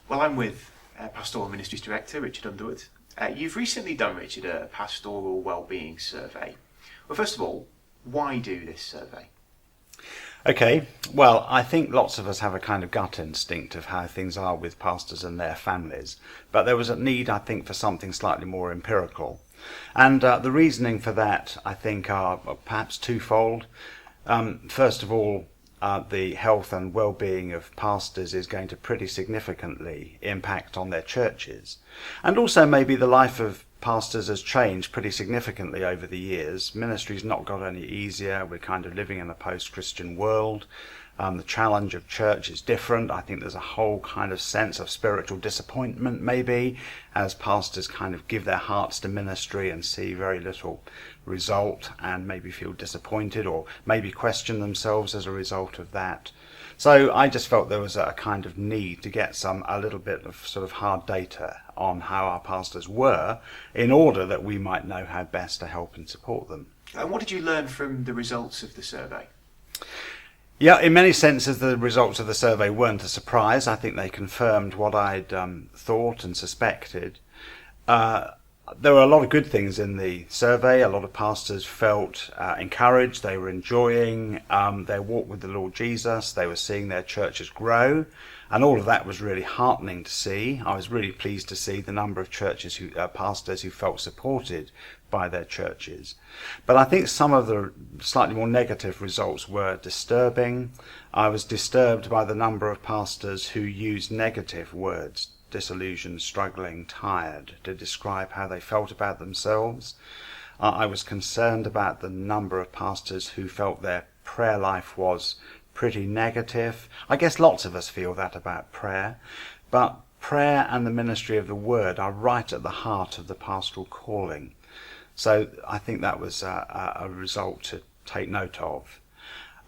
Well, I'm with Pastoral Ministries Director Richard Underwood. You've recently done, Richard, a Pastoral Wellbeing survey. Well, first of all, why do this survey? Okay, well, I think lots of us have a kind of gut instinct of how things are with pastors and their families, but there was a need, I think, for something slightly more empirical. And the reasoning for that, I think, are perhaps twofold. First of all, the health and well-being of pastors is going to pretty significantly impact on their churches. And also maybe the life of pastors has changed pretty significantly over the years. Ministry's not got any easier. We're kind of living in a post-Christian world. The challenge of church is different. I think there's a whole kind of sense of spiritual disappointment maybe as pastors kind of give their hearts to ministry and see very little result and maybe feel disappointed or maybe question themselves as a result of that. So I just felt there was a kind of need to get a little bit of sort of hard data on how our pastors were in order that we might know how best to help and support them. And what did you learn from the results of the survey? Yeah, in many senses the results of the survey weren't a surprise. I think they confirmed what I'd thought and suspected. There were a lot of good things in the survey. A lot of pastors felt encouraged. They were enjoying their walk with the Lord Jesus. They were seeing their churches grow. And all of that was really heartening to see. I was really pleased to see the number of pastors who felt supported by their churches. But I think some of the slightly more negative results were disturbing. I was disturbed by the number of pastors who used negative words, disillusioned, struggling, tired, to describe how they felt about themselves. I was concerned about the number of pastors who felt their prayer life was pretty negative. I guess lots of us feel that about prayer, but prayer and the ministry of the word are right at the heart of the pastoral calling. So I think that was a result to take note of.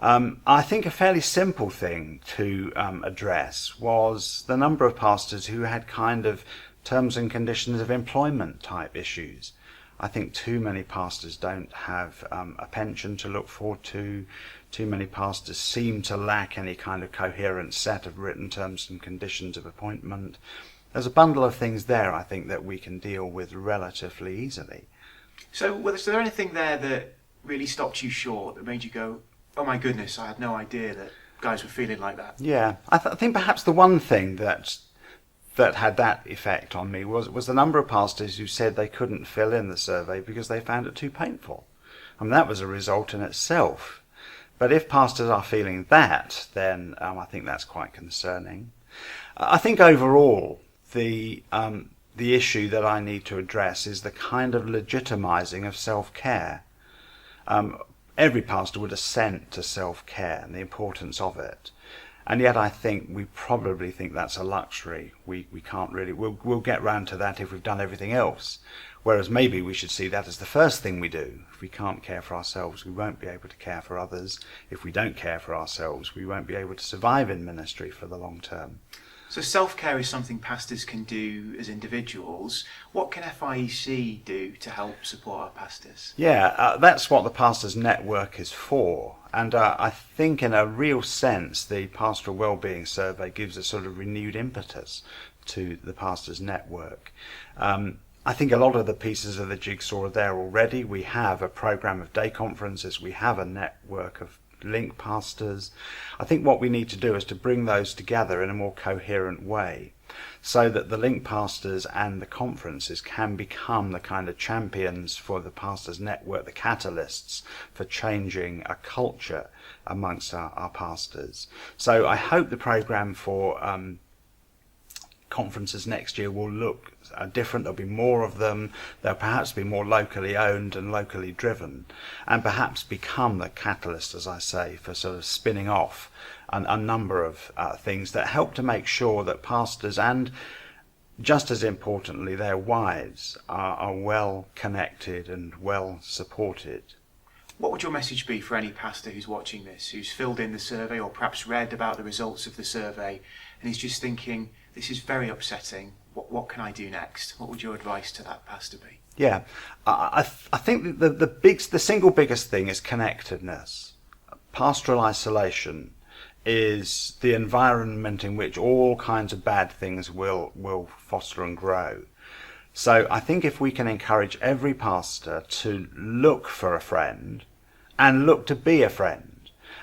I think a fairly simple thing to address was the number of pastors who had kind of terms and conditions of employment type issues. I think too many pastors don't have a pension to look forward to. Too many pastors seem to lack any kind of coherent set of written terms and conditions of appointment. There's a bundle of things there, I think, that we can deal with relatively easily. So was there anything there that really stopped you short, that made you go, oh my goodness, I had no idea that guys were feeling like that? Yeah, I think perhaps the one thing that had that effect on me was the number of pastors who said they couldn't fill in the survey because they found it too painful. I mean, that was a result in itself. But if pastors are feeling that, then I think that's quite concerning. I think overall, the issue that I need to address is the kind of legitimizing of self-care. Every pastor would assent to self-care and the importance of it. And yet I think we probably think that's a luxury. We can't really, we'll get round to that if we've done everything else. Whereas maybe we should see that as the first thing we do. If we can't care for ourselves, we won't be able to care for others. If we don't care for ourselves, we won't be able to survive in ministry for the long term. So self-care is something pastors can do as individuals. What can FIEC do to help support our pastors? Yeah, that's what the Pastors Network is for. And I think in a real sense, the Pastoral Wellbeing survey gives a sort of renewed impetus to the Pastors Network. I think a lot of the pieces of the jigsaw are there already. We have a program of day conferences. We have a network of link pastors. I think what we need to do is to bring those together in a more coherent way so that the link pastors and the conferences can become the kind of champions for the Pastors Network, the catalysts for changing a culture amongst our pastors. So I hope the program for conferences next year will look different. There'll be more of them. They'll perhaps be more locally owned and locally driven, and perhaps become the catalyst, as I say, for sort of spinning off a number of things that help to make sure that pastors and, just as importantly, their wives are well connected and well supported. What would your message be for any pastor who's watching this, who's filled in the survey or perhaps read about the results of the survey and is just thinking, this is very upsetting, what can I do next? What would your advice to that pastor be? Yeah, I think the single biggest thing is connectedness. Pastoral isolation is the environment in which all kinds of bad things will foster and grow. So I think if we can encourage every pastor to look for a friend and look to be a friend,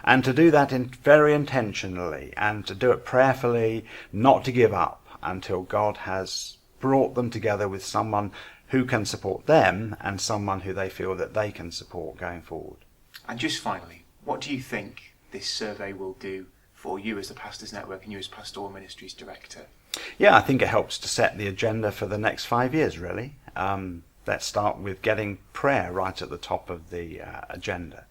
and to do that very intentionally, and to do it prayerfully, not to give up until God has brought them together with someone who can support them and someone who they feel that they can support going forward. And just finally, what do you think this survey will do for you as the Pastors Network and you as Pastoral Ministries Director? Yeah, I think it helps to set the agenda for the next 5 years, really. Let's start with getting prayer right at the top of the agenda.